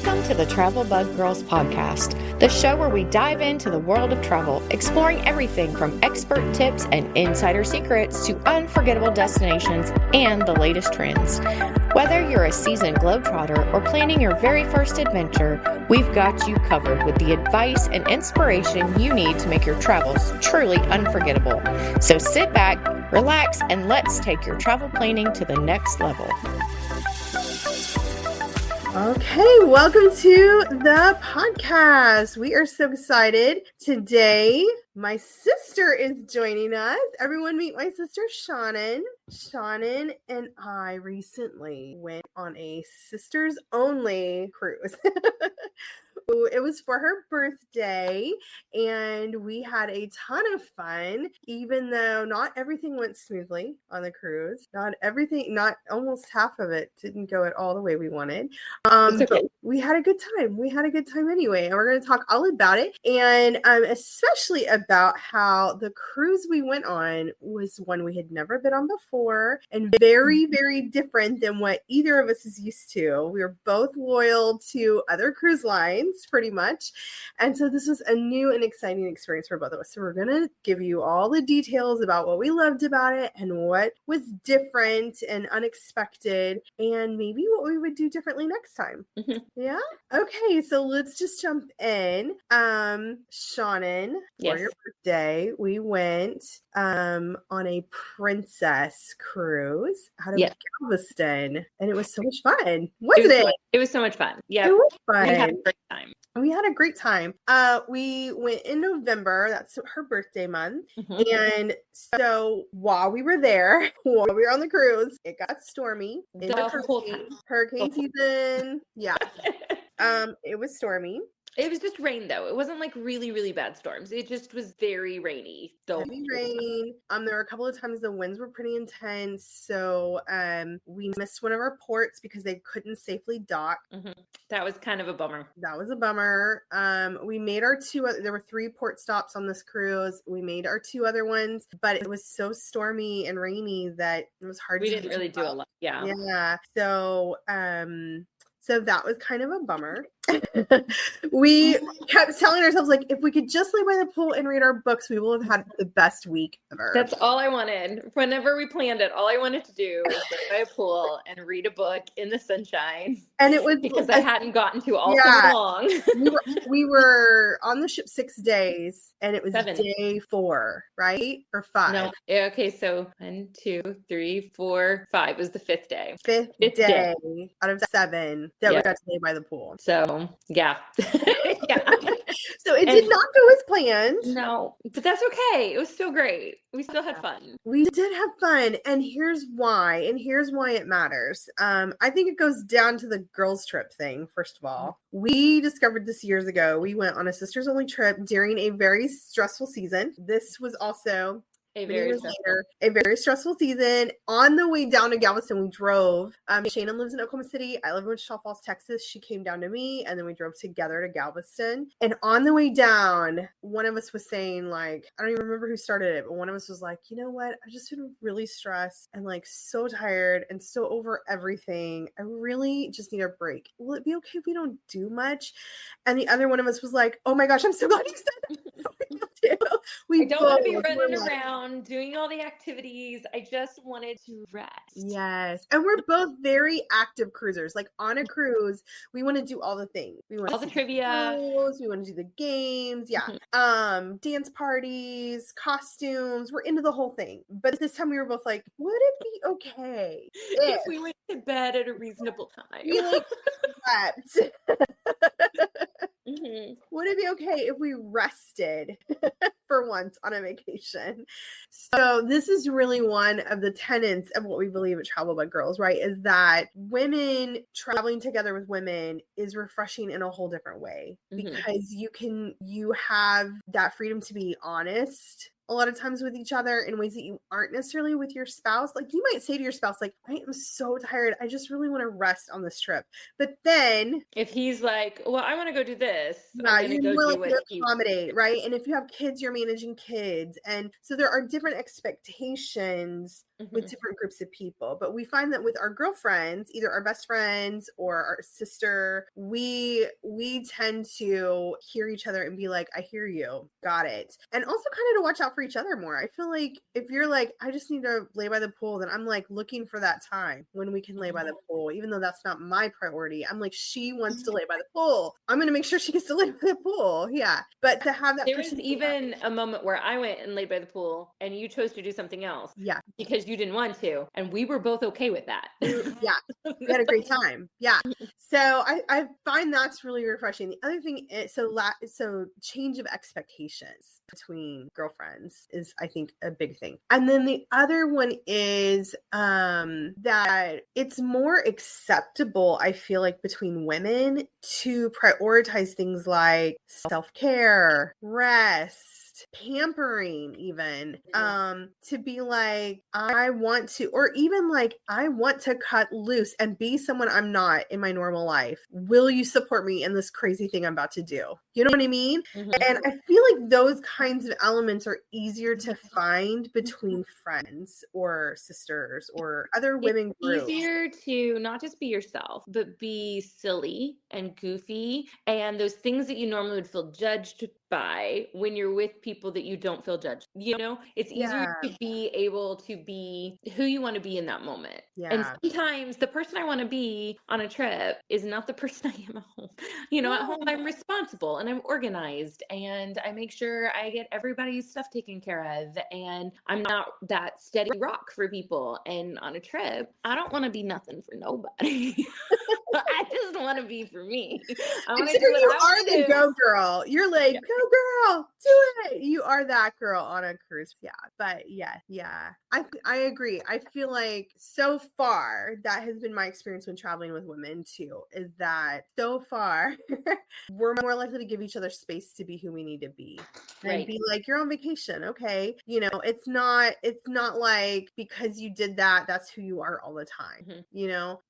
Welcome to the Travel Bug Girls podcast, the show where we dive into the world of travel, exploring everything from expert tips and insider secrets to unforgettable destinations and the latest trends. Whether you're a seasoned globetrotter or planning your very first adventure, we've got you covered with the advice and inspiration you need to make your travels truly unforgettable. So sit back, relax, and let's take your travel planning to the next level. Okay, welcome to the podcast. We are so excited. Today, my sister is joining us. Everyone meet my sister, Shannon. Shannon and I recently went on a sisters only cruise. It was for her birthday, and we had a ton of fun, even though not everything went smoothly on the cruise. Not almost half of it didn't go at all the way we wanted. Okay. But we had a good time. We had a good time anyway, and we're going to talk all about it, and especially about how the cruise we went on was one we had never been on before, and very, very different than what either of us is used to. We were both loyal to other cruise lines, pretty much. And so this was a new and exciting experience for both of us. So we're going to give you all the details about what we loved about it and what was different and unexpected and maybe what we would do differently next time. Mm-hmm. Yeah. Okay. So let's just jump in. Shannon, for your birthday, we went on a princess cruise out of Galveston, and it was so much fun, wasn't it? It was so much fun. Yeah, it was fun. We had a great time. We had a great time. We went in November. That's her birthday month. Mm-hmm. And so while we were there, while we were on the cruise, it got stormy. Hurricane season. Yeah. It was stormy. It was just rain, though. It wasn't like really, really bad storms. It just was very rainy. Heavy rain. There were a couple of times the winds were pretty intense. So we missed one of our ports because they couldn't safely dock. Mm-hmm. That was kind of a bummer. That was a bummer. We made our there were 3 port stops on this cruise. We made our 2 other ones, but it was so stormy and rainy that it was hard we didn't really do a lot. Yeah. Yeah. So that was kind of a bummer. We kept telling ourselves, like, if we could just lay by the pool and read our books, we will have had the best week ever. That's all I wanted. Whenever we planned it, all I wanted to do was lay by a pool and read a book in the sunshine. And it was because I hadn't gotten to all summer long. we were on the ship 6 days, and it was 7. day 4, right? Or 5? No. Okay, so 1, 2, 3, 4, 5 was the 5th day. Fifth day out of 7 that we got to lay by the pool. So, yeah. Yeah. So it did not go as planned. No, but that's okay. It was still great. We still had fun. We did have fun, and here's why it matters. I think it goes down to the girls trip thing. First of all, we discovered this years ago. We went on a sisters only trip during a very stressful season. This was also a very stressful season. On the way down to Galveston, we drove. Shannon lives in Oklahoma City. I live in Wichita Falls, Texas. She came down to me, and then we drove together to Galveston. And on the way down, one of us was saying, like, I don't even remember who started it, but one of us was like, you know what? I've just been really stressed and like so tired and so over everything. I really just need a break. Will it be okay if we don't do much? And the other one of us was like, oh my gosh, I'm so glad you said that. I don't want to be running around doing all the activities. I just wanted to rest. Yes. And we're both very active cruisers. Like, on a cruise, we want to do all the things. We want all the trivia. We want to do the games. Yeah. Mm-hmm. Dance parties, costumes. We're into the whole thing. But this time we were both like, would it be okay if we went to bed at a reasonable time? We like slept. Mm-hmm. Would it be okay if we rested for once on a vacation? So this is really one of the tenets of what we believe at Travel Bug Girls, right? Is that women traveling together with women is refreshing in a whole different way, because you have that freedom to be honest a lot of times with each other in ways that you aren't necessarily with your spouse. Like, you might say to your spouse, like, I am so tired. I just really want to rest on this trip. But then if he's like, well, I want to go do this, you're willing to accommodate, right? And if you have kids, you're managing kids. And so there are different expectations with different groups of people. But we find that with our girlfriends, either our best friends or our sister, we tend to hear each other and be like, I hear you, got it. And also kind of to watch out for each other more. I feel like if you're like, I just need to lay by the pool, then I'm like looking for that time when we can lay by the pool, even though that's not my priority. I'm like, she wants to lay by the pool, I'm going to make sure she gets to lay by the pool. Yeah. But to have that there was even a moment where I went and laid by the pool and you chose to do something else. Yeah. Because you didn't want to. And we were both okay with that. Yeah. We had a great time. Yeah. So I find that's really refreshing. The other thing is, so change of expectations between girlfriends is, I think, a big thing. And then the other one is that it's more acceptable, I feel like, between women to prioritize things like self-care, rest, pampering, even to be like, I want to, or even like, I want to cut loose and be someone I'm not in my normal life. Will you support me in this crazy thing I'm about to do? You know what I mean? And I feel like those kinds of elements are easier to find between friends or sisters or other women groups. Easier to not just be yourself, but be silly and goofy and those things that you normally would feel judged by when you're with people that you don't feel judged. You know, it's easier to be able to be who you want to be in that moment. And sometimes the person I want to be on a trip is not the person I am at home. You know, at home I'm responsible and I'm organized and I make sure I get everybody's stuff taken care of and I'm not that steady rock for people. And on a trip, I don't want to be nothing for nobody. I just want to be for me. I want to do what you I are the do. go girl. You're like, go girl, do it. You are that girl on a cruise. Yeah. But yeah. I agree. I feel like so far that has been my experience when traveling with women too, is that so far we're more likely to give each other space to be who we need to be. And be like, you're on vacation. Okay. You know, it's not like because you did that, that's who you are all the time. You know,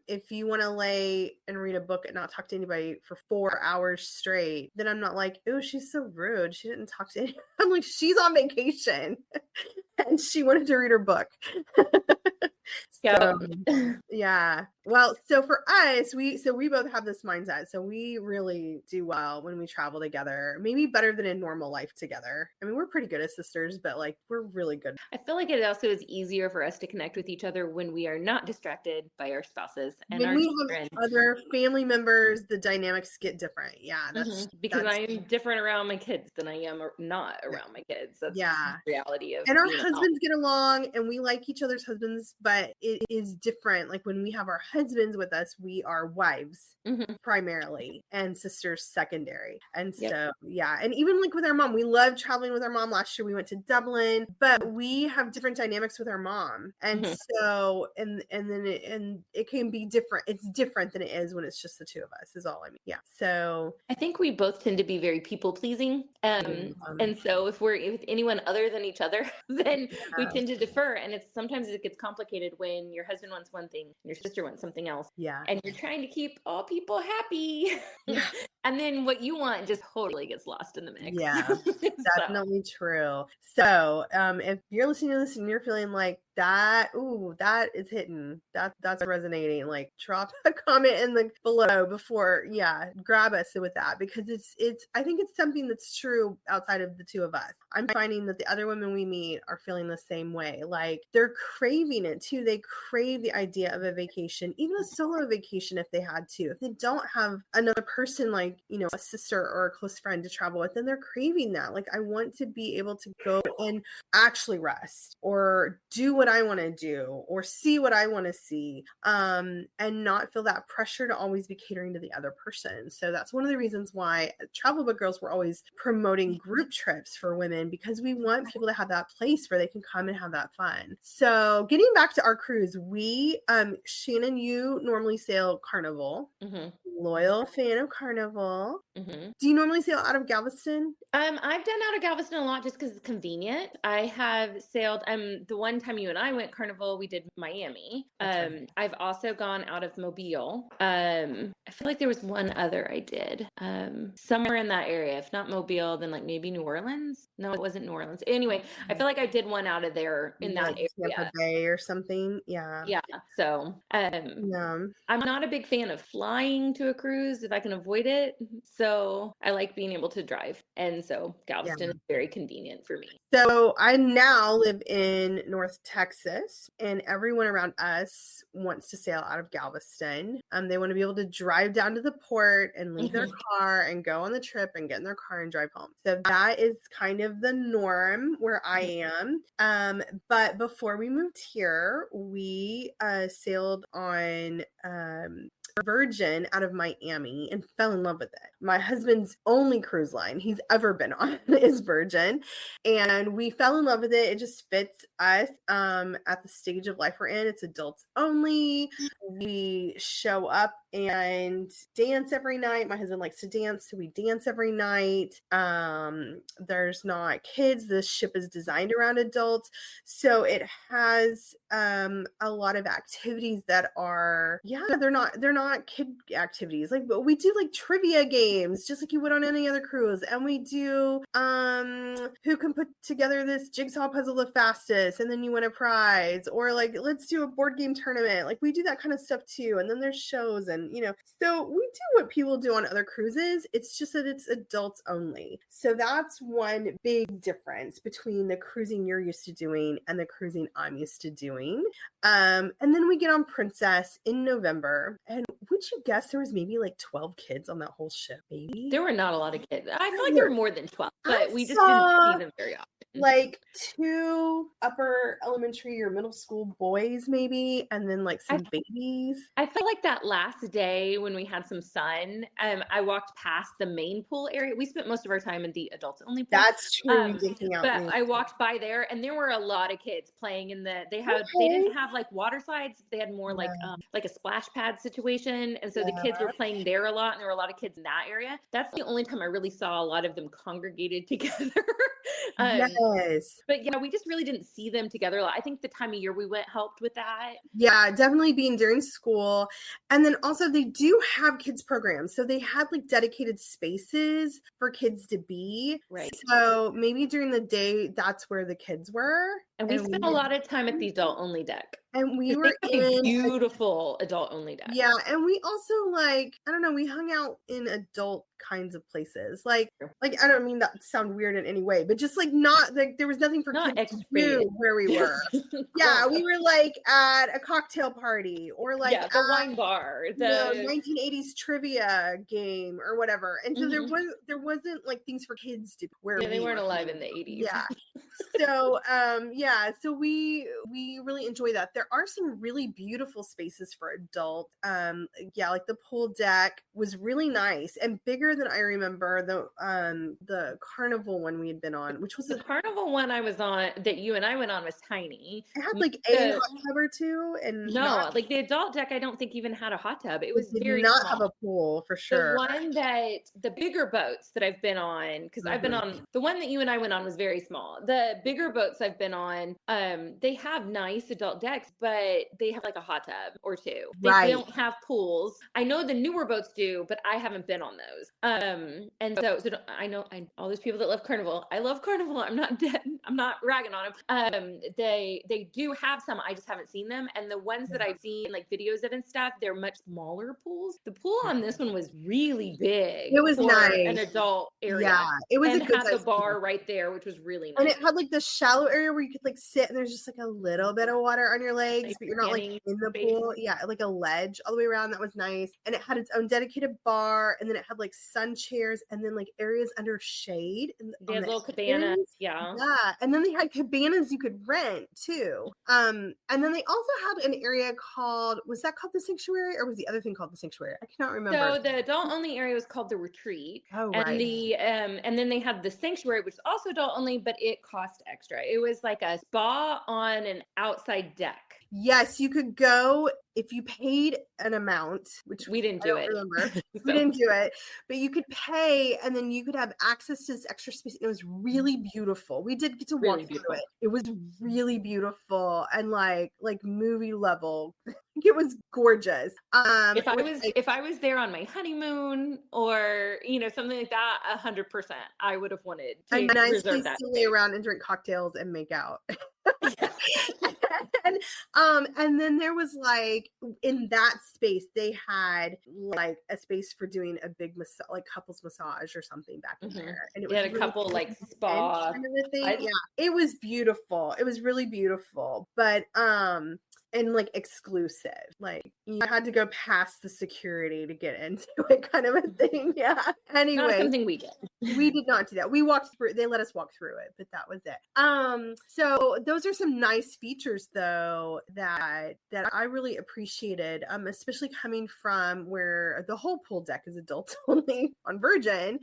if you want to lay and read a book and not talk to anybody for 4 hours straight, then I'm not like, oh, she's so rude, she didn't talk to anyone. I'm like, she's on vacation and she wanted to read her book. So, yeah. Well, so for us, we both have this mindset. So we really do well when we travel together, maybe better than in normal life together. I mean, we're pretty good as sisters, but like, we're really good. I feel like it also is easier for us to connect with each other when we are not distracted by our spouses and when our we children. have other family members, the dynamics get different. Yeah. Because I am different around my kids than I am not around my kids. That's the reality of. And our husbands get along and we like each other's husbands, but it is different. Like when we have our husbands with us, we are wives primarily and sisters secondary. And so, and even like with our mom, we love traveling with our mom. Last year we went to Dublin, but we have different dynamics with our mom. And so, and it can be different. It's different than it is when it's just the two of us, is all I mean. Yeah. So I think we both tend to be very people pleasing. And so if we're with anyone other than each other, then we tend to defer. And sometimes it gets complicated when your husband wants one thing and your sister wants something else. Yeah. And you're trying to keep all people happy. And then what you want just totally gets lost in the mix. Yeah, definitely true. So if you're listening to this and you're feeling like that is hitting, that's resonating, like drop a comment in the below before grab us with that, because it's I think it's something that's true outside of the two of us. I'm finding that the other women we meet are feeling the same way. Like they're craving it too. They crave the idea of a vacation, even a solo vacation if they had to. If they don't have another person like, you know, a sister or a close friend to travel with, then they're craving that. Like, I want to be able to go and actually rest or do what I want to do or see what I want to see, and not feel that pressure to always be catering to the other person. So that's one of the reasons why Travel Book Girls, we're always promoting group trips for women, because we want people to have that place where they can come and have that fun. So getting back to our cruise, we Shannon, you normally sail Carnival. loyal fan of Carnival. Mhm. Do you normally sail out of Galveston? I've done out of Galveston a lot just because it's convenient. I have sailed. The one time you and I went Carnival, we did Miami. That's right. I've also gone out of Mobile. I feel like there was one other I did. Somewhere in that area. If not Mobile, then like maybe New Orleans. No, it wasn't New Orleans. Anyway, I feel like I did one out of there in that Like Tampa area. Bay or something. Yeah. Yeah. So, Yeah. I'm not a big fan of flying to a cruise if I can avoid it. So I like being able to drive. And so Galveston is very convenient for me. So I now live in North Texas, and everyone around us wants to sail out of Galveston. They want to be able to drive down to the port and leave their car and go on the trip and get in their car and drive home. So that is kind of the norm where I am. But before we moved here, we sailed on Virgin out of Miami and fell in love with it. My husband's only cruise line he's ever been on is Virgin, and we fell in love with it. It just fits us at the stage of life we're in. It's adults only. We show up and dance every night. My husband likes to dance, so we dance every night. There's not kids. This ship is designed around adults, so it has a lot of activities that are they're not kid activities. Like, but we do like trivia games just like you would on any other cruise, and we do who can put together this jigsaw puzzle the fastest and then you win a prize, or like let's do a board game tournament. Like we do that kind of stuff too, and then there's shows, and so we do what people do on other cruises. It's just that it's adults only. So that's one big difference between the cruising you're used to doing and the cruising I'm used to doing. And then we get on Princess in November, and would you guess there was maybe like 12 kids on that whole ship? Maybe there were not a lot of kids. I feel like there were more than 12, but we just saw didn't see them very often. Like 2 upper elementary or middle school boys, maybe, and then like some babies. I feel like that last day when we had some sun, I walked past the main pool area. We spent most of our time in the adults only pool. That's true. We did hang out but there. I walked by there, and there were a lot of kids playing in the. They didn't have like water slides. They had more like a splash pad situation, and so the kids were playing there a lot, and there were a lot of kids in that area. That's the only time I really saw a lot of them congregated together. Yes. But yeah, we just really didn't see them together a lot. I think the time of year we went helped with that. Yeah, definitely being during school. And then also they do have kids programs. So they had like dedicated spaces for kids to be. Right. So maybe during the day, that's where the kids were. And we spent a lot of time at the adult only deck. And we were in a beautiful adult only deck. Yeah. And we also we hung out in adult kinds of places. Like I don't mean that to sound weird in any way, but just like not like there was nothing for kids to do where we were. Yeah, we were like at a cocktail party or like the wine bar, the 1980s trivia game or whatever. And so there wasn't like things for kids to where they weren't alive in the 80s. Yeah. So so we really enjoy that. There are some really beautiful spaces for adult. Like the pool deck was really nice and bigger than I remember the Carnival one we had been on, which was the Carnival one I was on that you and I went on was tiny. It had like a hot tub or two, and like the adult deck I don't think even had a hot tub. It was very not small. Have a pool for sure. The one that the bigger boats that I've been on, because I've been on the one that you and I went on was very small. The bigger boats I've been on, they have nice adult decks, but they have like a hot tub or two. They don't have pools. I know the newer boats do, but I haven't been on those. And so I know all those people that love Carnival. I love Carnival. I'm not ragging on them. They do have some. I just haven't seen them. And the ones that I've seen like videos of and stuff, they're much smaller pools. The pool on this one was really big. It was nice. An adult area. Yeah, it was and a good had the bar right there, which was really nice. And it had like the shallow area where you could like sit and there's just like a little bit of water on your legs, but you're not like in the pool. Yeah, like a ledge all the way around. That was nice. And it had its own dedicated bar, and then it had like sun chairs and then like areas under shade. They had little cabanas. Yeah. And then they had cabanas you could rent too. And then they also had an area was that called the Sanctuary, or was the other thing called the Sanctuary? I cannot remember. So the adult only area was called the Retreat. Oh, and right. And then they had the Sanctuary, which is also adult only, but it cost extra. It was like a spa on an outside deck. Yes, you could go if you paid an amount, which we didn't I do don't it. remember, So- we didn't do it, but you could pay and then you could have access to this extra space. It was really beautiful. We did get to Really walk beautiful. through it. It was really beautiful and like movie level. It was gorgeous. If I was there on my honeymoon or something like that, 100%, I would have wanted to a nice reserve place that to lay space. around and drink cocktails and make out. Yeah. And then there was like in that space they had like a space for doing a big like couples massage or something back in there, and it They was had a really couple like spa. kind of a thing. Yeah, it was beautiful. It was really beautiful, but and like exclusive, like you had to go past the security to get into it, kind of a thing. Yeah. Anyway, Not something we did. We did not do that. We walked through. They let us walk through it, but that was it. So those are some nice features, though, that I really appreciated. Especially coming from where the whole pool deck is adults only on Virgin.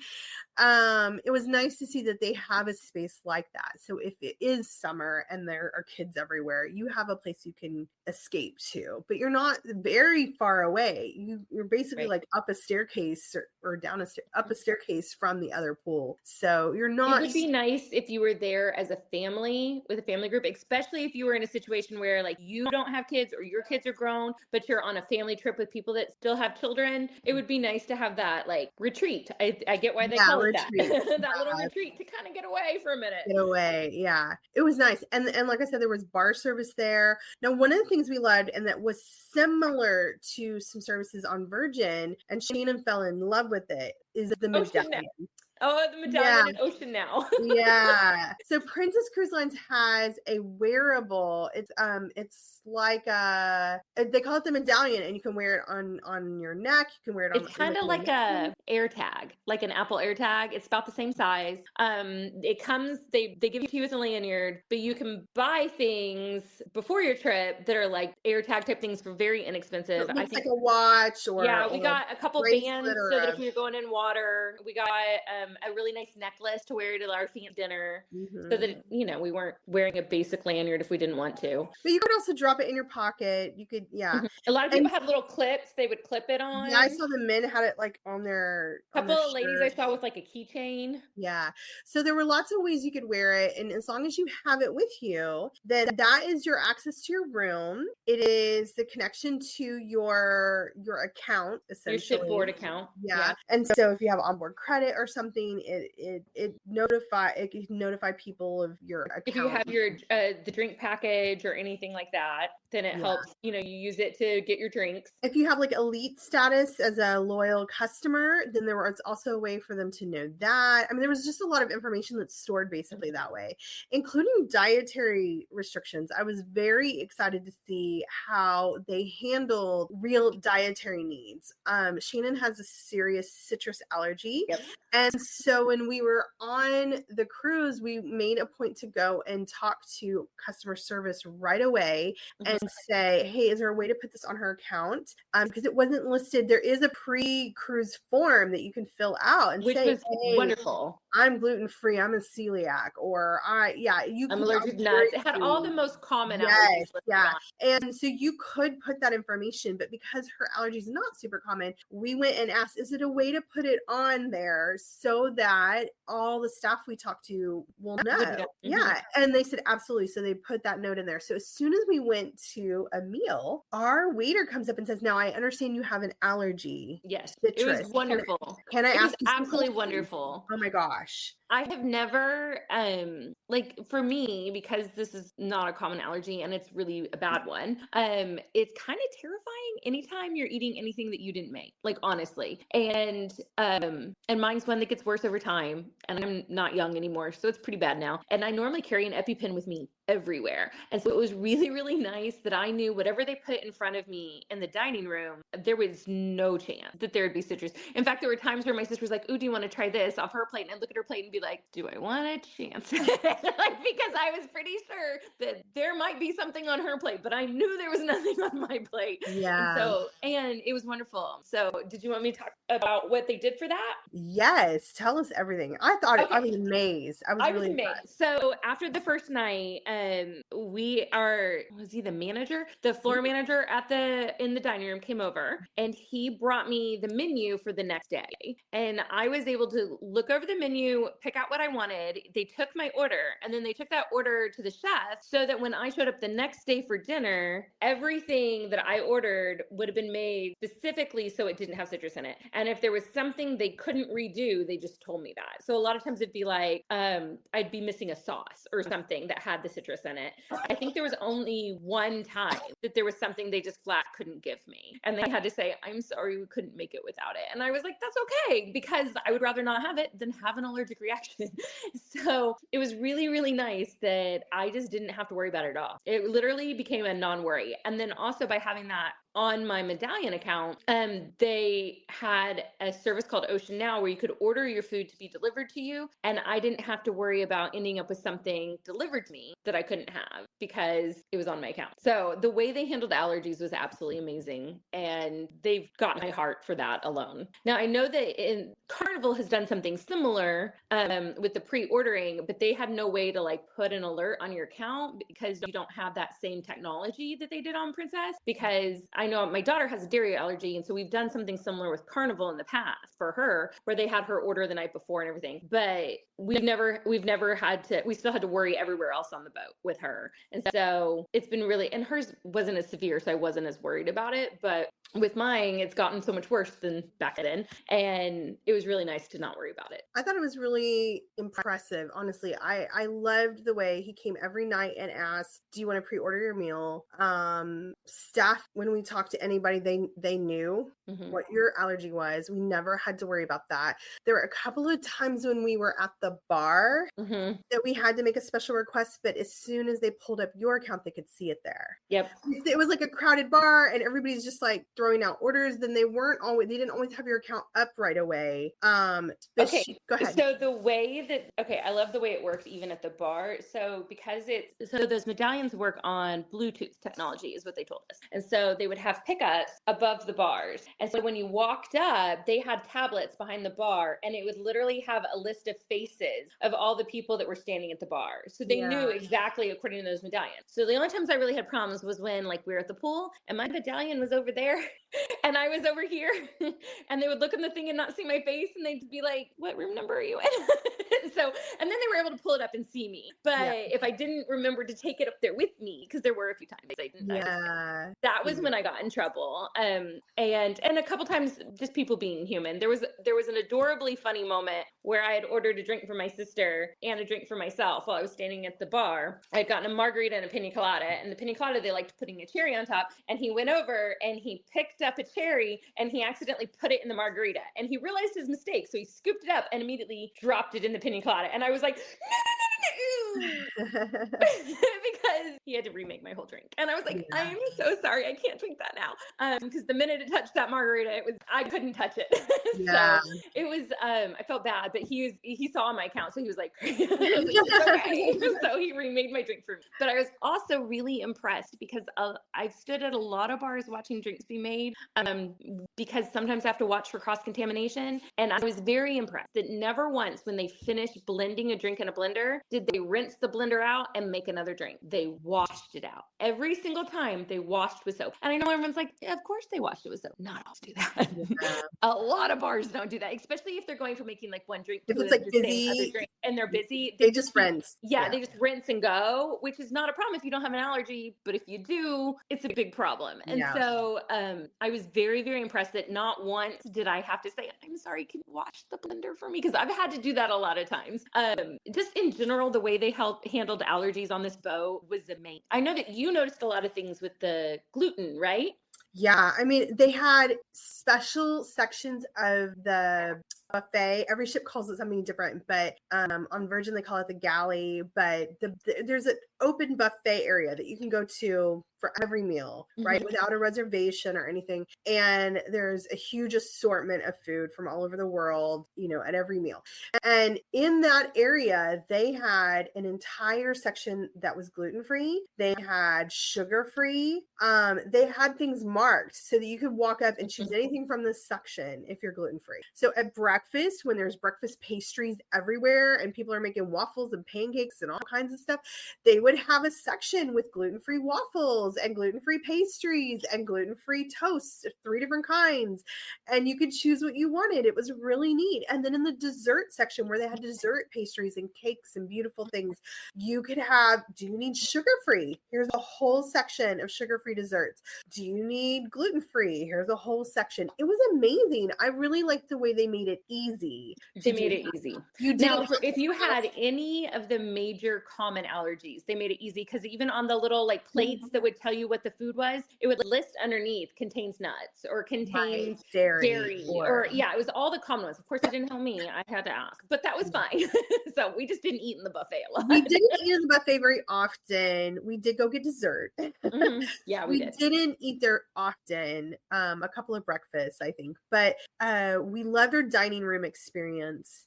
It was nice to see that they have a space like that. So if it is summer and there are kids everywhere, you have a place you can escape to, but you're not very far away. You're basically like up a staircase or down up a staircase from the other pool. So you're not. It would be nice if you were there as a family with a family group, especially if you were in a situation where like you don't have kids or your kids are grown, but you're on a family trip with people that still have children. It would be nice to have that like retreat. I get why they call it that. That little retreat to kind of get away for a minute. Get away. Yeah. It was nice. And like I said, there was bar service there. Now, one of the things we loved, and that was similar to some services on Virgin, and Shannon fell in love with it, is the medallion. Oh, the medallion in Ocean Now. Yeah. So Princess Cruise Lines has a wearable. It's like they call it the medallion, and you can wear it on your neck. You can wear it on. It's kind of like a AirTag, like an Apple AirTag. It's about the same size. It comes. They give it to you as a lanyard, but you can buy things before your trip that are like AirTag type things for very inexpensive. I think like a watch or we got a couple bands so that if we were going in water, we got a really nice necklace to wear to our fancy dinner, so that we weren't wearing a basic lanyard if we didn't want to. But you could also drop it in your pocket. You could, A lot of people had little clips they would clip it on. Yeah, I saw the men had it like on their. A couple of ladies I saw with like a keychain. Yeah, so there were lots of ways you could wear it, and as long as you have it with you, then that is your access to your room. It is the connection to your account, essentially your shipboard account. Yeah. And so if you have onboard credit or something, it can notify people of your account. If you have your the drink package or anything like that, then it helps. You use it to get your drinks. If you have like elite status as a loyal customer, then there was also a way for them to know that. I mean, there was just a lot of information that's stored basically that way, including dietary restrictions. I was very excited to see how they handled real dietary needs. Shannon has a serious citrus allergy. Yep. And so when we were on the cruise, we made a point to go and talk to customer service right away and say, hey, is there a way to put this on her account? Because it wasn't listed. There is a pre-cruise form that you can fill out and which say, was hey, wonderful. I'm gluten-free, I'm a celiac, or I'm allergic to nuts. It had all the most common allergies. Yeah. And so you could put that information, but because her allergy is not super common, we went and asked, is it a way to put it on there so that all the staff we talked to will know? Yeah. And they said, absolutely. So they put that note in there. So as soon as we went to a meal, our waiter comes up and says, now I understand you have an allergy. Yes. Citrus. It was wonderful. Can I ask you absolutely wonderful. Oh my gosh. I have never, like for me, because this is not a common allergy and it's really a bad one, it's kind of terrifying anytime you're eating anything that you didn't make, like honestly. And mine's one that gets worse over time, and I'm not young anymore, so it's pretty bad now. And I normally carry an EpiPen with me everywhere. And so it was really, really nice that I knew whatever they put in front of me in the dining room, there was no chance that there would be citrus. In fact, there were times where my sister was like, ooh, do you want to try this off her plate? And I'd look at her plate and be like, do I want a chance? Like, because I was pretty sure that there might be something on her plate, but I knew there was nothing on my plate. Yeah. And it was wonderful. So did you want me to talk about what they did for that? Yes. Tell us everything. I thought I was amazed. I was really amazed. So after the first night, was he the manager? The floor manager in the dining room came over, and he brought me the menu for the next day. And I was able to look over the menu, pick out what I wanted. They took my order, and then they took that order to the chef so that when I showed up the next day for dinner, everything that I ordered would have been made specifically so it didn't have citrus in it. And if there was something they couldn't redo, they just told me that. So a lot of times it'd be like, I'd be missing a sauce or something that had the citrus in it. I think there was only one time that there was something they just flat couldn't give me. And they had to say, I'm sorry, we couldn't make it without it. And I was like, that's okay, because I would rather not have it than have an allergic reaction. So it was really, really nice that I just didn't have to worry about it at all. It literally became a non-worry. And then also by having that on my Medallion account, they had a service called Ocean Now where you could order your food to be delivered to you. And I didn't have to worry about ending up with something delivered to me that I couldn't have because it was on my account. So the way they handled allergies was absolutely amazing. And they've got my heart for that alone. Now, I know that Carnival has done something similar with the pre-ordering, but they had no way to like put an alert on your account because you don't have that same technology that they did on Princess. Because I know my daughter has a dairy allergy, and so we've done something similar with Carnival in the past for her, where they had her order the night before and everything. But we've never had to. We still had to worry everywhere else on the boat with her, and so it's been really. And hers wasn't as severe, so I wasn't as worried about it. But with mine, it's gotten so much worse than back then, and it was really nice to not worry about it. I thought it was really impressive. Honestly, I loved the way he came every night and asked, do you want to pre-order your meal? Staff, when we talked to anybody, they knew what your allergy was. We never had to worry about that. There were a couple of times when we were at the bar that we had to make a special request, but as soon as they pulled up your account, they could see it there. Yep. It was like a crowded bar and everybody's just like throwing out orders. Then they didn't always have your account up right away. Okay, go ahead. So the way that, I love the way it works even at the bar. So because those medallions work on Bluetooth technology is what they told us. And so they would have pickups above the bars. And so when you walked up, they had tablets behind the bar, and it would literally have a list of faces of all the people that were standing at the bar. So they knew exactly according to those medallions. So the only times I really had problems was when like we were at the pool and my medallion was over there and I was over here and they would look in the thing and not see my face, and they'd be like, what room number are you in? And then they were able to pull it up and see me. But if I didn't remember to take it up there with me, because there were a few times I didn't, that was when I got in trouble. And a couple times just people being human. There was an adorably funny moment where I had ordered a drink for my sister and a drink for myself while I was standing at the bar. I had gotten a margarita and a pina colada, and the pina colada, they liked putting a cherry on top, and he went over and he picked up a cherry and he accidentally put it in the margarita, and he realized his mistake, so he scooped it up and immediately dropped it in the pina colada, and I was like, no. Because he had to remake my whole drink, and I was like, I am so sorry, I can't drink that now, because the minute it touched that margarita, I couldn't touch it. So it was I felt bad, but he saw my account, so he was like, okay. So he remade my drink for me. But I was also really impressed because I've stood at a lot of bars watching drinks be made, because sometimes I have to watch for cross-contamination, and I was very impressed that never once when they finished blending a drink in a blender did they rinse the blender out and make another drink. They washed it out. Every single time they washed with soap. And I know everyone's like, yeah, of course they washed it with soap. Not all do that. A lot of bars don't do that, especially if they're going from making like one drink if to it's like busy other drink and they're busy. They just rinse. They just rinse and go, which is not a problem if you don't have an allergy, but if you do, it's a big problem. And so I was very, very impressed that not once did I have to say, I'm sorry, can you wash the blender for me? Because I've had to do that a lot of times. Just in general, the way they handled allergies on this boat was amazing. I know that you noticed a lot of things with the gluten, right? Yeah, I mean, they had special sections of the buffet. Every ship calls it something different, but on Virgin they call it the galley. But there's an open buffet area that you can go to for every meal, right? Without a reservation or anything. And there's a huge assortment of food from all over the world, at every meal. And in that area, they had an entire section that was gluten-free. They had sugar-free. They had things marked so that you could walk up and choose anything from this section if you're gluten-free. So at breakfast, when there's breakfast pastries everywhere and people are making waffles and pancakes and all kinds of stuff, they would have a section with gluten-free waffles and gluten-free pastries and gluten-free toasts, 3 different kinds. And you could choose what you wanted. It was really neat. And then in the dessert section where they had dessert pastries and cakes and beautiful things, you could have, do you need sugar-free? Here's a whole section of sugar-free desserts. Do you need gluten-free? Here's a whole section. It was amazing. I really liked the way they made it easy. They made it easy. Now, if you had any of the major common allergies, they made it easy because even on the little plates that would tell you what the food was, it would list underneath contains nuts or contains dairy or it was all the common ones. Of course, it didn't tell me. I had to ask, but that was fine. So we just didn't eat in the buffet a lot. We didn't eat in the buffet very often. We did go get dessert. Yeah, we didn't eat there often. A couple of breakfasts, I think, but we loved our dining room experience.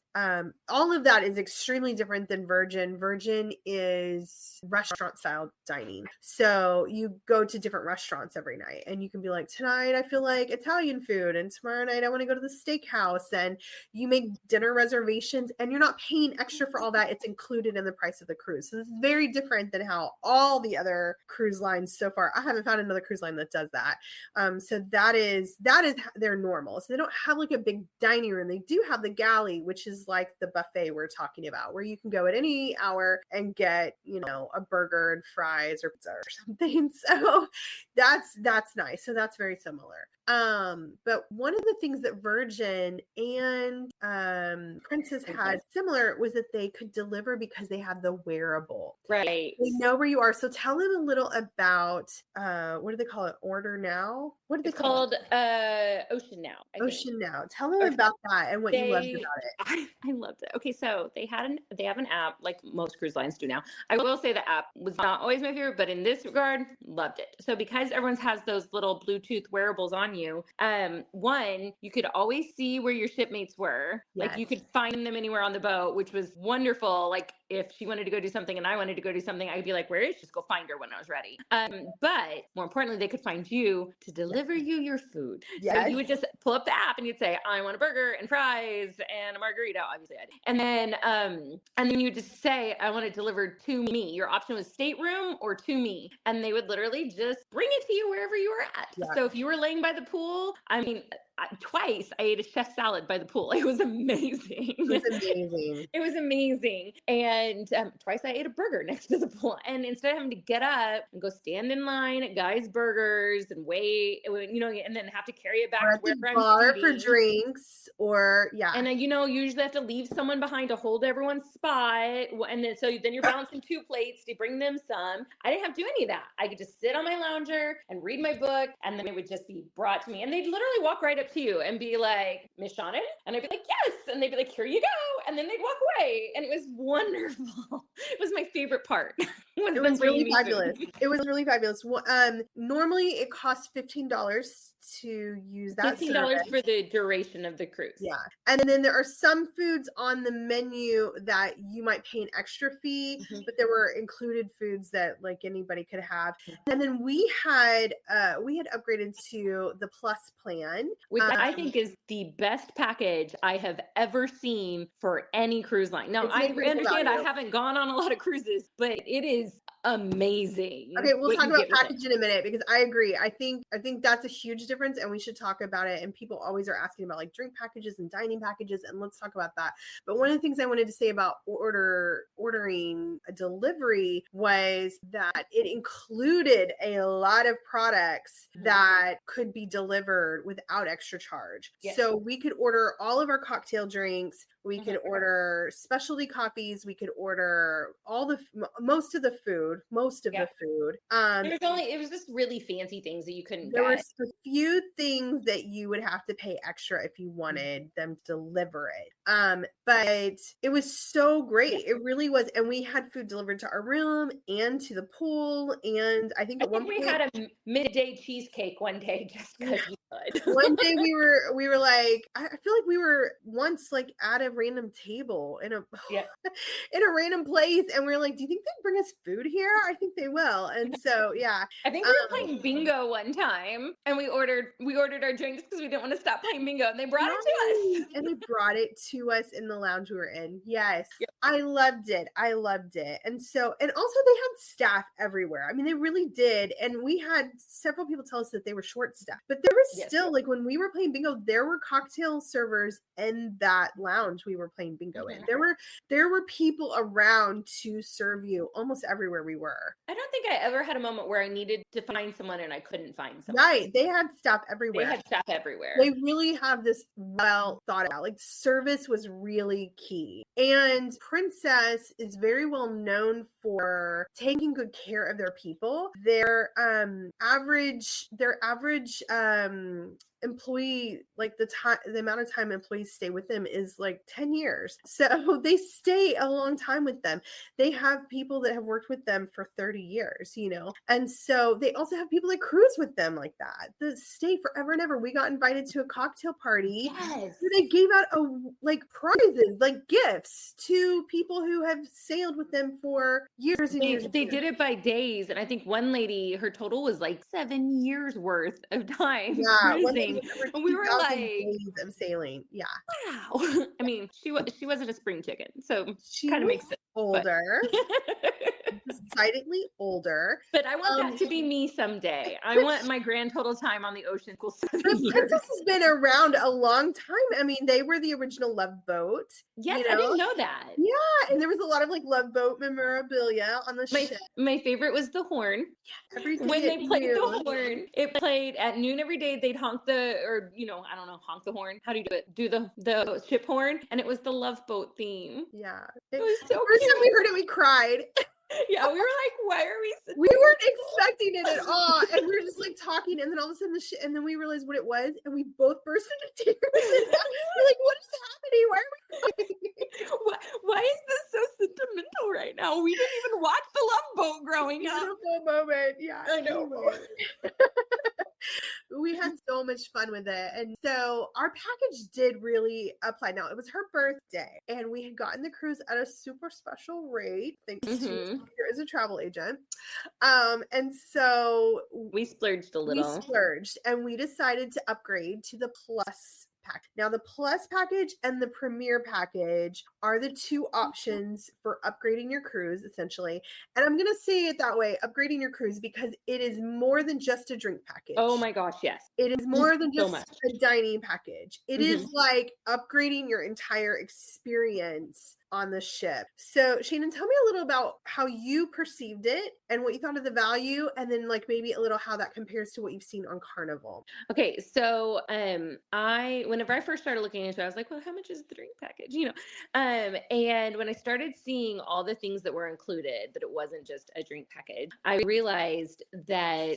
All of that is extremely different than Virgin. Virgin is restaurant style dining. So you go to different restaurants every night and you can be like, tonight I feel like Italian food and tomorrow night I want to go to the steakhouse, and you make dinner reservations and you're not paying extra for all that. It's included in the price of the cruise. So this is very different than how all the other cruise lines so far. I haven't found another cruise line that does that. So that is their normal. So they don't have like a big dining room. They do have the galley, which is like the buffet we're talking about, where you can go at any hour and get, a burger and fries or pizza or something. So that's nice. So that's very similar. But one of the things that Virgin and Princess had similar was that they could deliver because they had the wearable. Right. They know where you are. So tell them a little about what do they call it? Order Now? What do they call it? Ocean Now. Ocean Now. Tell them about that and what you loved about it. I loved it. Okay, so they have an app like most cruise lines do now. I will say the app was not always my favorite, but in this regard, loved it. So because everyone has those little Bluetooth wearables on you, one, you could always see where your shipmates were. Yes. Like you could find them anywhere on the boat, which was wonderful. Like if she wanted to go do something and I wanted to go do something, I'd be like, where is she? Just go find her when I was ready. But more importantly, they could find you to deliver you your food. Yes. So you would just pull up the app and you'd say, I want a burger and fries and a margarita, obviously. And then you just say, I want it delivered to me. Your option was stateroom or to me. And they would literally just bring it to you wherever you were at. Yeah. So if you were laying by the pool, twice I ate a chef salad by the pool. It was amazing. It was amazing. And twice I ate a burger next to the pool. And instead of having to get up and go stand in line at Guy's Burgers and wait, and then have to carry it back or to at the where bar I'm for drinks, or And usually have to leave someone behind to hold everyone's spot. And then you're balancing 2 plates to bring them some. I didn't have to do any of that. I could just sit on my lounger and read my book, and then it would just be brought to me. And they'd literally walk right up to you and be like, Miss Shannon? And I'd be like, yes. And they'd be like, here you go. And then they'd walk away. And it was wonderful. It was my favorite part. It was really fabulous. It was really fabulous. Normally it costs $15 to use that $15 service for the duration of the cruise. Yeah. And then there are some foods on the menu that you might pay an extra fee, but there were included foods that like anybody could have. And then we had upgraded to the Plus plan, which I think is the best package I have ever seen for any cruise line. Now, I understand I haven't gone on a lot of cruises, but it is amazing. Okay, we'll talk about package in a minute because I agree. I think that's a huge difference and we should talk about it. And people always are asking about like drink packages and dining packages, and let's talk about that. But one of the things I wanted to say about ordering a delivery was that it included a lot of products that could be delivered without extra charge. Yes. So we could order all of our cocktail drinks. We could order specialty coffees. We could order most of the food. food, most of Yeah. the food. It was just really fancy things that you couldn't There were get. a few things that you would have to pay extra if you wanted them to deliver it. But it was so great. It really was. And we had food delivered to our room and to the pool. And I think I at one think we point, had a midday cheesecake one day just because we could. one day we were like, I feel like we were once like at a random table in a Yeah. in a random place, and we were like, do you think they'd bring us food here? I think they will. And so yeah. I think we were playing bingo one time, and we ordered our drinks because we didn't want to stop playing bingo, and they brought it to us. And they brought it to us in the lounge we were in. Yes. Yep. I loved it. And also they had staff everywhere. I mean, they really did. And we had several people tell us that they were short staffed, but there was still like when we were playing bingo, there were cocktail servers in that lounge we were playing bingo in. There were people around to serve you almost everywhere we were. I don't think I ever had a moment where I needed to find someone and I couldn't find someone. Right. They had staff everywhere. They had staff everywhere. They really have this well thought out. Like service was really key. And Princess is very well known for taking good care of their people. Their average employee, like the amount of time employees stay with them is like 10 years. So they stay a long time with them. They have people that have worked with them for 30 years, you know? And so they also have people that cruise with them like that stay forever and ever. We got invited to a cocktail party. Yes. They gave out prizes, like gifts to people who have sailed with them for years and years. They did it by days. And I think one lady, her total was like 7 years worth of time cruising. And we were like, days of sailing. Yeah. Wow. I mean, she wasn't a spring chicken, so She kind of was makes sense. older. Decidedly older. But I want that to be me someday. I want my grand total time on the ocean equals 7 years. Princess has been around a long time. I mean, they were the original Love Boat. Yes, you know? I didn't know that. Yeah, and there was a lot of like Love Boat memorabilia on the ship. My favorite was the horn. When they played the horn, it played at noon every day. They'd honk honk the horn. How do you do it? Do the ship horn, and it was the Love Boat theme. Yeah, it was so first cute. time we heard it, we cried. Yeah, we were like, why are we? We weren't expecting it at all, and we were just like talking, and then all of a sudden and then we realized what it was, and we both burst into tears. We're like, what is happening? Why are we crying? Why is this so sentimental right now? We didn't even watch the Love Boat growing up. Beautiful moment. Yeah, I know. We had so much fun with it. And so our package did really apply. Now, it was her birthday, and we had gotten the cruise at a super special rate, thanks to her as a travel agent. And so we splurged a little. And we decided to upgrade to the Plus pack. Now, the Plus package and the Premier package are the two options for upgrading your cruise, essentially. And I'm going to say it that way, upgrading your cruise, because it is more than just a drink package. Oh my gosh, yes. It is more than just a dining package. It is like upgrading your entire experience on the ship. So Shannon, tell me a little about how you perceived it and what you thought of the value, and then like maybe a little how that compares to what you've seen on Carnival. Okay, so whenever I first started looking into it, I was like, well, how much is the drink package? And when I started seeing all the things that were included, that it wasn't just a drink package, I realized that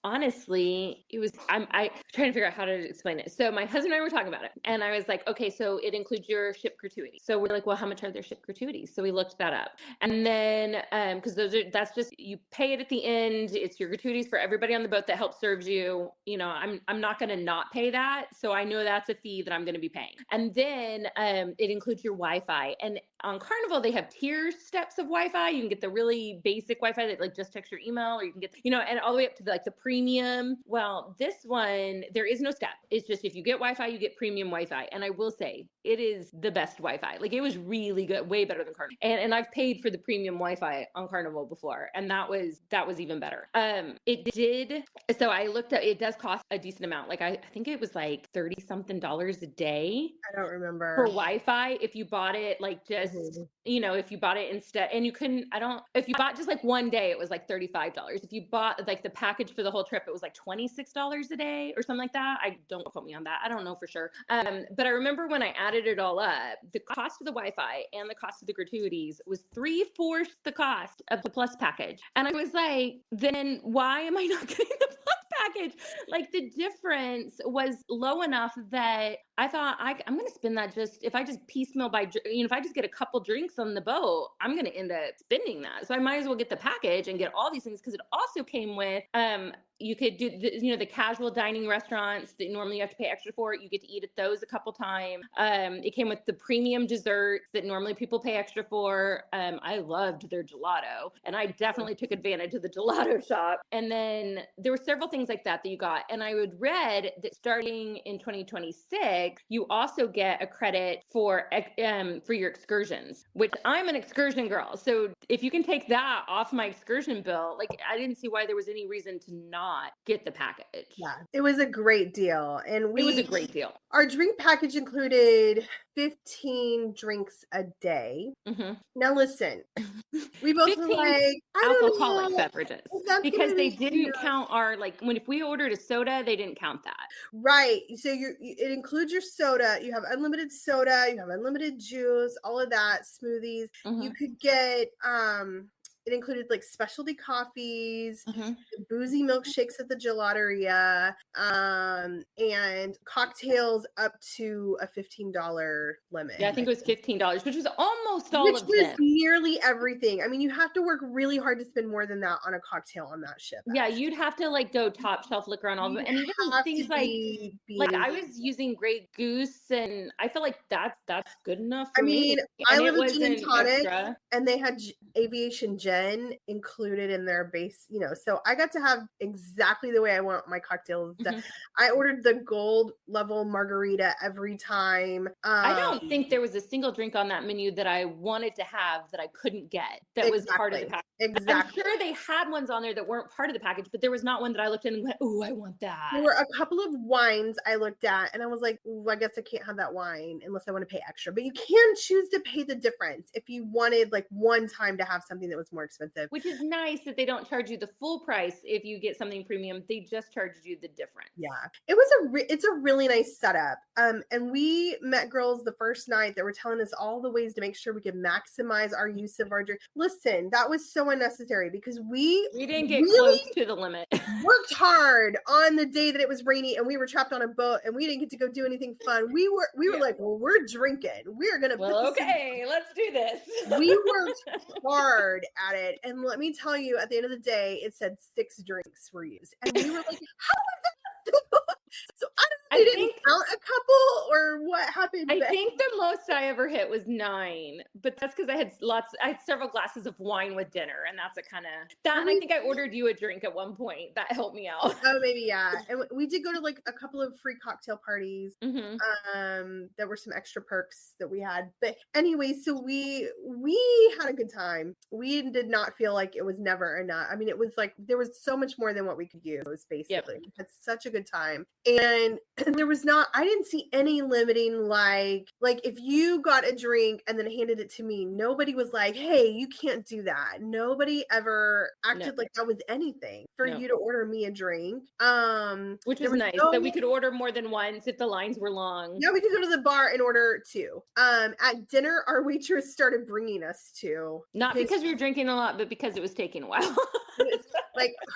honestly, it was I'm trying to figure out how to explain it. So my husband and I were talking about it, and I was like, okay, so it includes your ship gratuity. So we're like, well, how much are their ship gratuities? So we looked that up. And then, because that's just, you pay it at the end. It's your gratuities for everybody on the boat that helps serves you. I'm not going to not pay that. So I know that's a fee that I'm going to be paying. And then it includes your Wi-Fi. And on Carnival, they have tier steps of Wi-Fi. You can get the really basic Wi-Fi that like just checks your email, or you can get, and all the way up to the premium. Well, this one, there is no step. It's just, if you get Wi-Fi, you get premium Wi-Fi. And I will say, it is the best Wi-Fi. Like, it was really good, way better than Carnival. And I've paid for the premium Wi-Fi on Carnival before, and that was even better. So I looked at, it does cost a decent amount. Like, I think it was like $30-something a day. I don't remember. For Wi-Fi, if you bought it like just, if you bought it instead, and if you bought just like one day, it was like $35. If you bought like the package for the whole trip, it was like $26 a day or something like that. Don't quote me on that. I don't know for sure. But I remember when I added it all up, the cost of the Wi-Fi Wi-Fi and the cost of the gratuities was 3/4 the cost of the Plus package. And I was like, then why am I not getting the Plus package? Like the difference was low enough that I thought I'm going to spend that if I just piecemeal if I just get a couple drinks on the boat, I'm going to end up spending that. So I might as well get the package and get all these things, because it also came with, you could do the casual dining restaurants that normally you have to pay extra for. You get to eat at those a couple times. It came with the premium desserts that normally people pay extra for. I loved their gelato, and I definitely took advantage of the gelato shop. And then there were several things like that you got. And I would read that starting in 2026, you also get a credit for your excursions, which I'm an excursion girl. So if you can take that off my excursion bill, like I didn't see why there was any reason to not get the package. Yeah, it was a great deal. And it was a great deal. Our drink package included 15 drinks a day. Mm-hmm. Now listen, we both were like, alcoholic beverages, because they didn't count our, if we ordered a soda, they didn't count that. Right. So it includes your soda. You have unlimited soda, you have unlimited juice, all of that, smoothies. Mm-hmm. You could get it included like specialty coffees, mm-hmm. boozy milkshakes at the gelateria, and cocktails up to a $15 limit. Yeah, I think it was $15, which was almost all of them. Which was nearly everything. I mean, you have to work really hard to spend more than that on a cocktail on that ship. Yeah, you'd have to go top shelf liquor on all of them. And even things like I was using Grey Goose, and I feel like that's good enough for me. I live with gin and tonic, and they had aviation gin included in their base, so I got to have exactly the way I want my cocktails done. Mm-hmm. I ordered the gold level margarita every time. I don't think there was a single drink on that menu that I wanted to have that I couldn't get that was part of the package. Exactly. I'm sure they had ones on there that weren't part of the package, but there was not one that I looked at and went, "Oh, I want that." There were a couple of wines I looked at and I was like, "Ooh, I guess I can't have that wine unless I want to pay extra." But you can choose to pay the difference if you wanted one time to have something that was more expensive. Which is nice that they don't charge you the full price if you get something premium. They just charge you the difference. Yeah, it was it's a really nice setup. And we met girls the first night that were telling us all the ways to make sure we could maximize our use of our drink. Listen, that was so unnecessary because we didn't get close to the limit. Worked hard on the day that it was rainy and we were trapped on a boat and we didn't get to go do anything fun. We were like, well, we're drinking. We're gonna let's do this. We worked hard at it, and let me tell you, at the end of the day, it said 6 drinks were used, and we were like, how was that? So I didn't count a couple, or what happened. I think the most I ever hit was 9, but that's because I had several glasses of wine with dinner, and that's and I think I ordered you a drink at one point. That helped me out. Oh, maybe, yeah. And we did go to a couple of free cocktail parties. Mm-hmm. There were some extra perks that we had, but anyway, so we had a good time. We did not feel like it was never enough. I mean, it was there was so much more than what we could use, basically. Yep. We had such a good time, and I didn't see any limiting, like if you got a drink and then handed it to me, nobody was like, hey, you can't do that. Nobody ever acted like that was anything for you to order me a drink. Which was nice that we could order more than once if the lines were long. Yeah, we could go to the bar and order 2. At dinner, our waitress started bringing us 2. Not because we were drinking a lot, but because it was taking a while.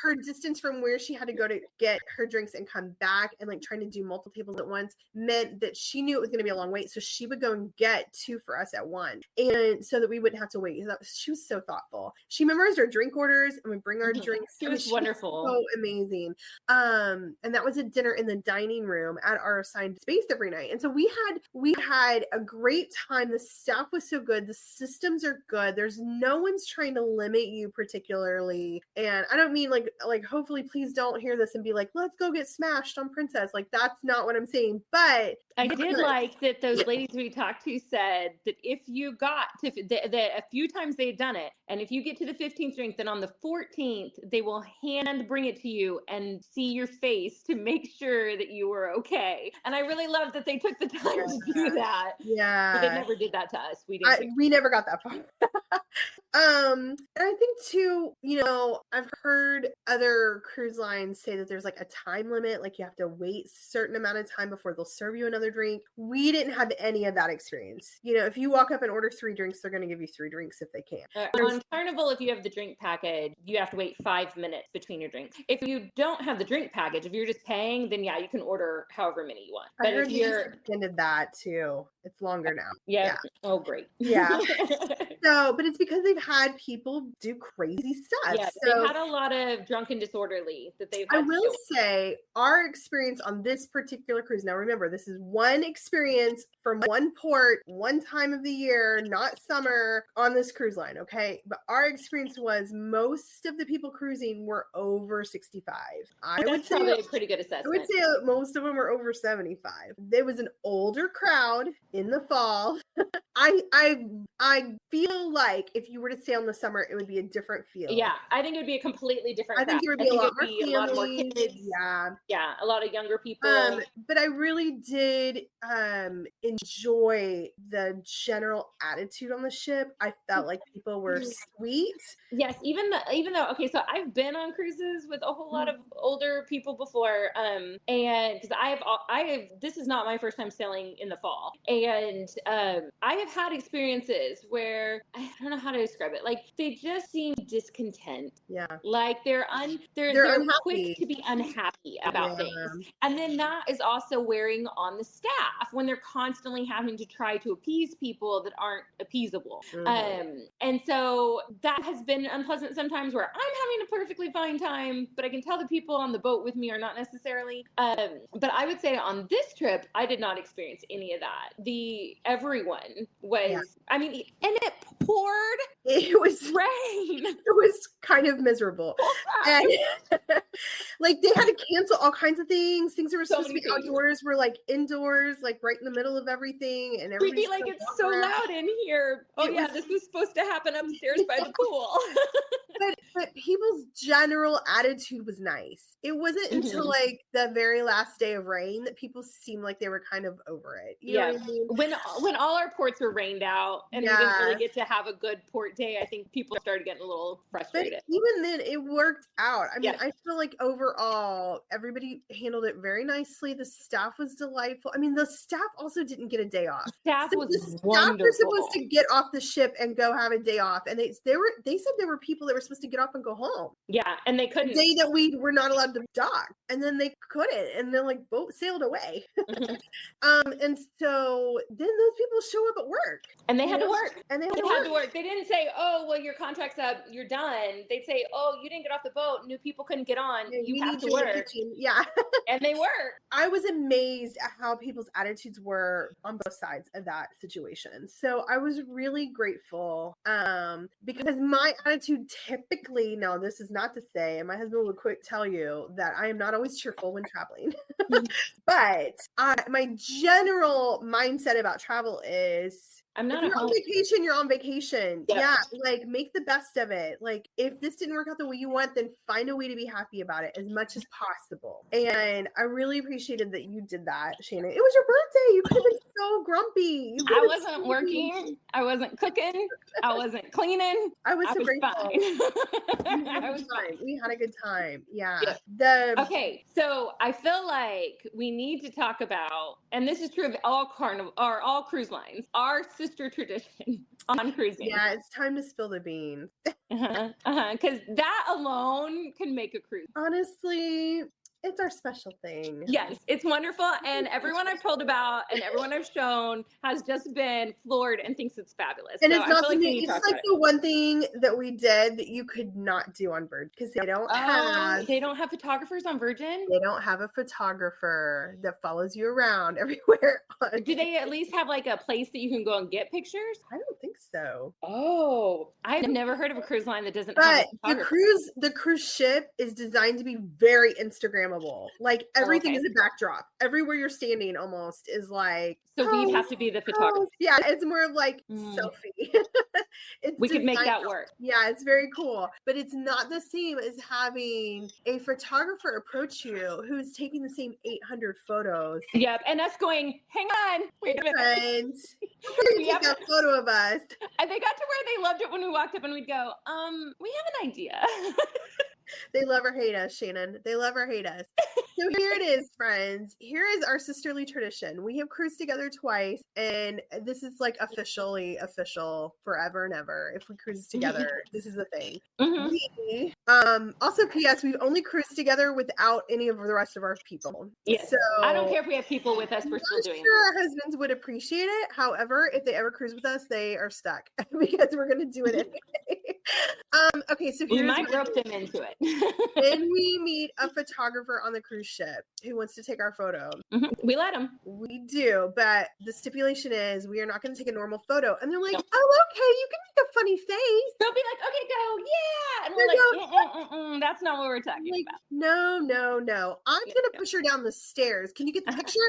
Her distance from where she had to go to get her drinks and come back and trying to do multiple tables at once meant that she knew it was going to be a long wait. So she would go and get 2 for us at one. And so that we wouldn't have to wait. She was so thoughtful. She memorized our drink orders and would bring our drinks. It was wonderful. So amazing. And that was a dinner in the dining room at our assigned space every night. And so we had a great time. The staff was so good. The systems are good. There's no one's trying to limit you particularly. And I don't mean hopefully please don't hear this and be like, let's go get smashed on Princess. That's not what I'm saying. But I did like that those ladies we talked to said that if you got to that a few times they had done it, and if you get to the 15th drink, then on the 14th they will bring it to you and see your face to make sure that you were okay. And I really loved that they took the time to do that. Yeah, but they never did that to us. We never got that far. And I think too, I've heard other cruise lines say that there's like a time limit, like you have to wait a certain amount of time before they'll serve you another drink. We didn't have any of that experience. If you walk up and order 3 drinks, they're going to give you 3 drinks if they can. On Carnival, if you have the drink package, you have to wait 5 minutes between your drinks. If you don't have the drink package, if you're just paying, then yeah, you can order however many you want. But I heard if you're extended that too, it's longer now. Yeah. Oh, great. Yeah. But it's because they've had people do crazy stuff. Yeah, they've had a lot of drunk and disorderly that they've had. I will say our experience on this particular cruise. Now, remember, this is one experience from one port, one time of the year, not summer on this cruise line. Okay. But our experience was most of the people cruising were over 65. That's probably a pretty good assessment. I would say most of them were over 75. There was an older crowd in the fall. I feel like if you were to stay on the summer, it would be a different feel. Yeah, I think it would be a completely different. I think there would be a lot more kids. Yeah, a lot of younger people. But I really did enjoy the general attitude on the ship. I felt like people were sweet. Yes, even though okay, so I've been on cruises with a whole lot of older people before, and because I have this is not my first time sailing in the fall, and I have had experiences where I don't know how to describe it. Like they just seem discontent. Yeah. Like they're quick to be unhappy about things. And then that is also wearing on the staff when they're constantly having to try to appease people that aren't appeasable. And so that has been unpleasant sometimes where I'm having a perfectly fine time, but I can tell the people on the boat with me are not necessarily. But I would say on this trip, I did not experience any of that. Everyone was, I mean, and it poured. It was rain. It was kind of miserable. And like they had to cancel all kinds of things. Things that were supposed to be outdoors were like indoors, like right in the middle of everything. And everybody's like, it's so loud in here. Oh yeah, this was supposed to happen upstairs by the pool. But people's general attitude was nice. It wasn't until like the very last day of rain that people seemed like they were kind of over it. You know what I mean? When all our ports were rained out and we didn't really get to have a good port day, I think people started getting a little frustrated. But even then, it worked out. I mean, I feel like overall, everybody handled it very nicely. The staff was delightful. I mean, the staff also didn't get a day off. Staff was wonderful. Staff were supposed to get off the ship and go have a day off, and they said there were people that were supposed to get off and go home. Yeah, and they couldn't. The day that we were not allowed to dock, and then they couldn't, and then like boat sailed away. And so then those people show up at work, and they had to work, and they had to work. They didn't say, "Oh, well, your contract's up, you're done." They'd say, "Oh, you didn't get off the boat. New people couldn't get on. You have to work." Yeah, and they work. I was amazed at how people's attitudes were on both sides of that situation. So I was really grateful because my attitude typically, now this is not to say, and my husband would quick tell you that I am not always cheerful when traveling, but my general mindset about travel is, I'm not if you're on vacation, you're on vacation. Yeah, like make the best of it. Like if this didn't work out the way you want, then find a way to be happy about it as much as possible. And I really appreciated that you did that, Shannon. It was your birthday. You could have been so grumpy. I wasn't working. I wasn't cooking. I wasn't cleaning. I was so grateful. I was fine. We had a good time. Yeah. Okay, so I feel like we need to talk about, and this is true of all all cruise lines, our sister tradition on cruising. Yeah, it's time to spill the beans. Because that alone can make a cruise. Honestly, it's our special thing. Yes, it's wonderful. And everyone I've told about and everyone I've shown has just been floored and thinks it's fabulous. And so it's not it's like the one thing that we did that you could not do on Virgin, because they don't have photographers on Virgin. They don't have a photographer that follows you around everywhere. Do they at least have like a place that you can go and get pictures? I don't think so. Oh, I've never heard of a cruise line that doesn't have a photographer. The cruise ship is designed to be very Instagrammable. Like everything is a backdrop. Everywhere you're standing almost is like, so we have to be the photographer. Yeah, it's more of like selfie. We could make that work. Yeah, it's very cool, but it's not the same as having a photographer approach you who's taking the same 800 photos. Yep, and us going, hang on, wait a minute. Take a photo of us. And they got to where they loved it when we walked up and we'd go, we have an idea. They love or hate us, Shannon. They love or hate us. So here it is, friends. Here is our sisterly tradition. We have cruised together twice, and this is like officially official forever and ever. If we cruise together, this is the thing. We, also, P.S. We've only cruised together without any of the rest of our people. Yes. So I don't care if we have people with us. We're still doing it. Our husbands would appreciate it. However, if they ever cruise with us, they are stuck because we're going to do it anyway. Okay, so we might rope them into it. Then we meet a photographer on the cruise ship who wants to take our photo. We let them. We do, but the stipulation is we are not going to take a normal photo. And they're like, oh, okay, you can make a funny face. They'll be like, okay, go, yeah. And we're like, that's not what we're talking about. No. I'm going to push her down the stairs. Can you get the picture?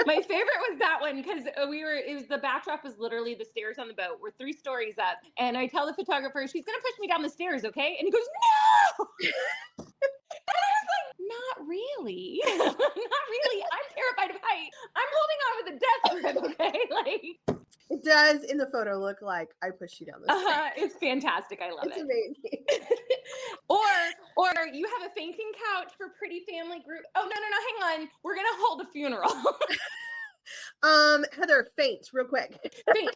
My favorite was that one because the backdrop was literally the stairs on the boat. We're 3 stories up. And I tell the photographer, she's going to push me down the stairs, okay? And he goes, no! And I was like, not really. Not really. I'm terrified of height. I'm holding on with a death grip, okay? Like, it does in the photo look like I pushed you down the stairs. It's fantastic. I love it. It's amazing. or you have a fainting couch for pretty family group. Oh, no, hang on. We're going to hold a funeral. Heather, faint real quick. Faint.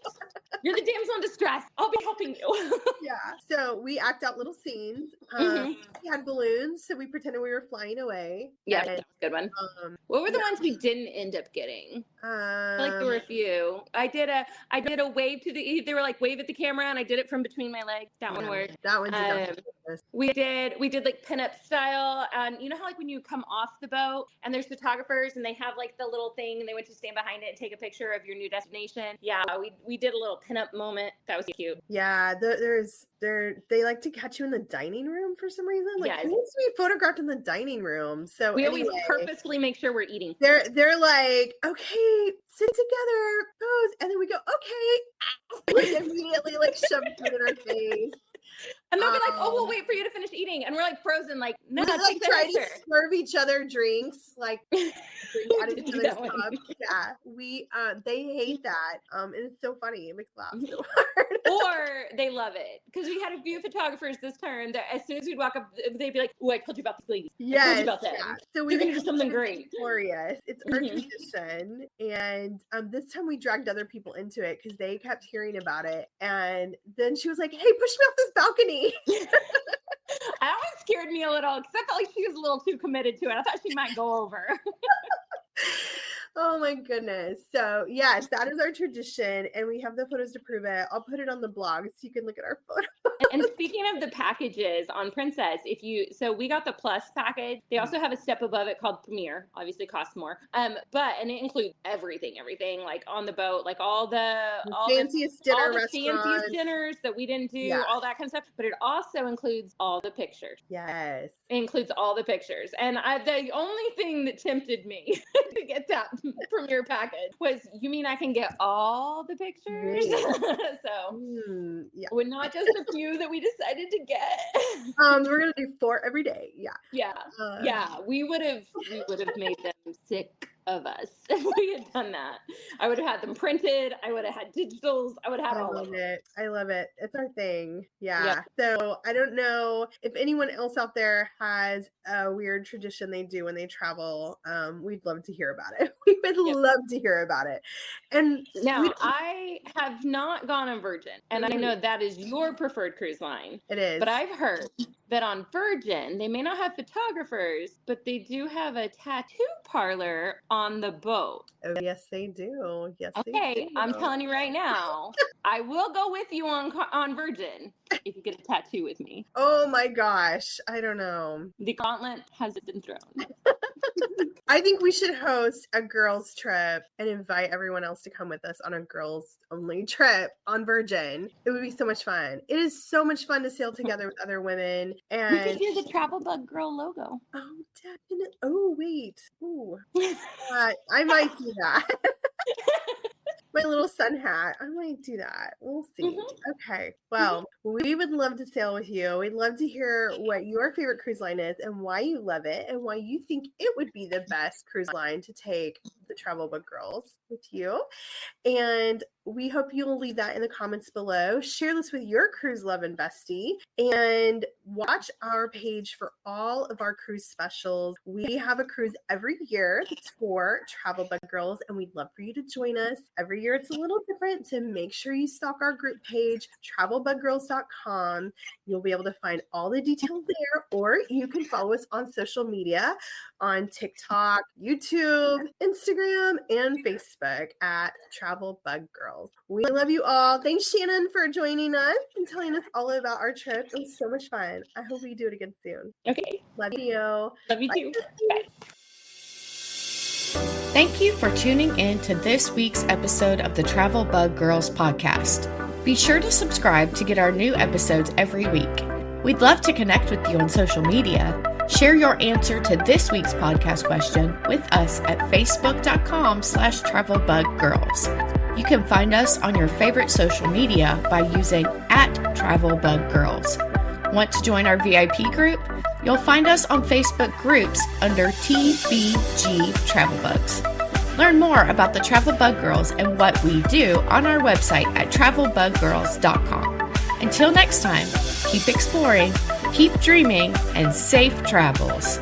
You're the damsel in distress. I'll be helping you. Yeah. So we act out little scenes. We had balloons, so we pretended we were flying away. Yeah, that was a good one. What were the ones we didn't end up getting? I feel like there were a few. I did a wave to they were like wave at the camera, and I did it from between my legs. That one worked. That one's we did like pinup style, and you know how like when you come off the boat and there's photographers and they have like the little thing and they went to stand behind it and take a picture of your new destination. Yeah, we did a little pinup moment. That was cute. Yeah, they like to catch you in the dining room for some reason. Like, it needs to be photographed in the dining room. So we always purposefully make sure we're eating. They're like, okay, sit together, pose, and then we go, okay, like immediately like shove food in our face. And they'll be like, oh, we'll wait for you to finish eating. And we're like frozen, like, no, we like try to serve each other drinks, like drink out of each other's cups. Yeah. They hate that. And it's so funny. It makes me laugh so hard. Or they love it. Because we had a few photographers this term that as soon as we'd walk up, they'd be like, oh, I told you about this lady. Yes. I told you about that. Yeah. So we're going to do something great. Glorious. It's our tradition. And this time we dragged other people into it because they kept hearing about it. And then she was like, hey, push me off this balcony. That one scared me a little because I felt like she was a little too committed to it. I thought she might go over. Oh my goodness. So yes, that is our tradition, and we have the photos to prove it. I'll put it on the blog so you can look at our photos. And speaking of the packages on Princess, so we got the Plus package. They also have a step above it called Premier. Obviously costs more. And it includes everything like on the boat, like all the fanciest dinners that we didn't do, all that kind of stuff. But it also includes all the pictures. Yes. It includes all the pictures. And the only thing that tempted me to get that Premier package was, you mean I can get all the pictures? So we're not just a few that we decided to get. We're gonna do 4 every day. We would have made them sick of us if we had done that. I would have had them printed. I would have had digitals. I would have all of it. I love it. It's our thing. Yeah. So I don't know if anyone else out there has a weird tradition they do when they travel. We'd love to hear about it. We would love to hear about it. And now I have not gone on Virgin, and I know that is your preferred cruise line. It is. But I've heard that on Virgin, they may not have photographers, but they do have a tattoo parlor on the boat. Oh, yes, they do. Yes, okay, they do. I'm telling you right now, I will go with you on Virgin if you get a tattoo with me. Oh my gosh, I don't know. The gauntlet has been thrown. I think we should host a girls trip and invite everyone else to come with us on a girls only trip on Virgin. It would be so much fun. It is so much fun to sail together with other women. And we could do the Travel Bug Girl logo. Oh, definitely. Oh, wait. Ooh. I might do that. My little sun hat. I might do that. We'll see. Okay. Well, we would love to sail with you. We'd love to hear what your favorite cruise line is and why you love it and why you think it would be the best cruise line to take the Travel Bug Girls with you. And we hope you'll leave that in the comments below. Share this with your cruise loving bestie and watch our page for all of our cruise specials. We have a cruise every year for Travel Bug Girls, and we'd love for you to join us. Every year it's a little different, so make sure you stalk our group page, travelbuggirls.com. You'll be able to find all the details there, or you can follow us on social media on TikTok, YouTube, Instagram, and Facebook at Travel Bug Girls. We love you all. Thanks, Shannon, for joining us and telling us all about our trip. It was so much fun. I hope we do it again soon. Okay. Love you. Love you too. Bye. Thank you for tuning in to this week's episode of the Travel Bug Girls podcast. Be sure to subscribe to get our new episodes every week. We'd love to connect with you on social media. Share your answer to this week's podcast question with us at facebook.com/travelbuggirls. You can find us on your favorite social media by using @travelbuggirls. Want to join our VIP group? You'll find us on Facebook groups under TBG Travel Bugs. Learn more about the Travel Bug Girls and what we do on our website at travelbuggirls.com. Until next time, keep exploring, keep dreaming, and safe travels.